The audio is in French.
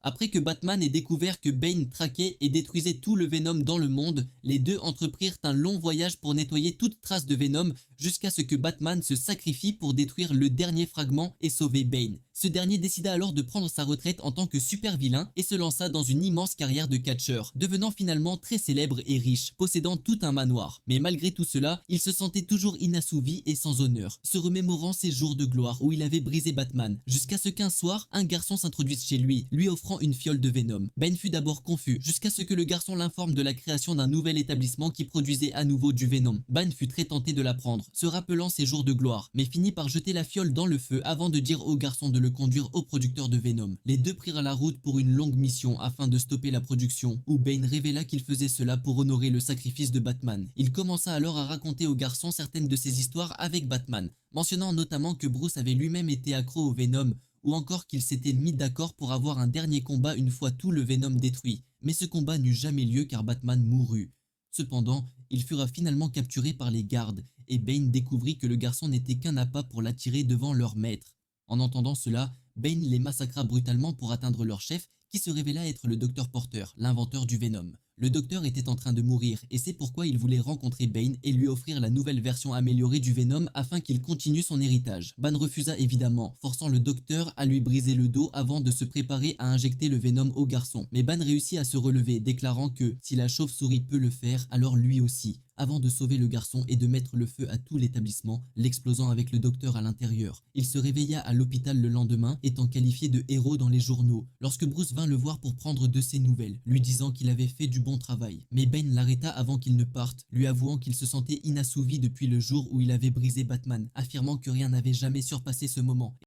Après que Batman ait découvert que Bane traquait et détruisait tout le Venom dans le monde, les deux entreprirent un long voyage pour nettoyer toute trace de Venom jusqu'à ce que Batman se sacrifie pour détruire le dernier fragment et sauver Bane. Ce dernier décida alors de prendre sa retraite en tant que super vilain et se lança dans une immense carrière de catcheur, devenant finalement très célèbre et riche, possédant tout un manoir. Mais malgré tout cela, il se sentait toujours inassouvi et sans honneur, se remémorant ses jours de gloire où il avait brisé Batman, jusqu'à ce qu'un soir, un garçon s'introduise chez lui offrant une fiole de Venom. Bane fut d'abord confus, jusqu'à ce que le garçon l'informe de la création d'un nouvel établissement qui produisait à nouveau du Venom. Bane fut très tenté de la prendre, se rappelant ses jours de gloire, mais finit par jeter la fiole dans le feu avant de dire au garçon de le conduire au producteur de Venom. Les deux prirent la route pour une longue mission afin de stopper la production, où Bane révéla qu'il faisait cela pour honorer le sacrifice de Batman. Il commença alors à raconter au garçon certaines de ses histoires avec Batman, mentionnant notamment que Bruce avait lui-même été accro au Venom, ou encore qu'ils s'étaient mis d'accord pour avoir un dernier combat une fois tout le Venom détruit. Mais ce combat n'eut jamais lieu car Batman mourut. Cependant, il fut finalement capturé par les gardes, et Bane découvrit que le garçon n'était qu'un appât pour l'attirer devant leur maître. En entendant cela, Bane les massacra brutalement pour atteindre leur chef, qui se révéla être le docteur Porter, l'inventeur du Venom. Le docteur était en train de mourir, et c'est pourquoi il voulait rencontrer Bane et lui offrir la nouvelle version améliorée du Venom afin qu'il continue son héritage. Bane refusa évidemment, forçant le docteur à lui briser le dos avant de se préparer à injecter le Venom au garçon. Mais Bane réussit à se relever, déclarant que si la chauve-souris peut le faire, alors lui aussi, avant de sauver le garçon et de mettre le feu à tout l'établissement, l'explosant avec le docteur à l'intérieur. Il se réveilla à l'hôpital le lendemain, étant qualifié de héros dans les journaux, lorsque Bruce vint le voir pour prendre de ses nouvelles, lui disant qu'il avait fait du bon travail. Mais Bane l'arrêta avant qu'il ne parte, lui avouant qu'il se sentait inassouvi depuis le jour où il avait brisé Batman, affirmant que rien n'avait jamais surpassé ce moment.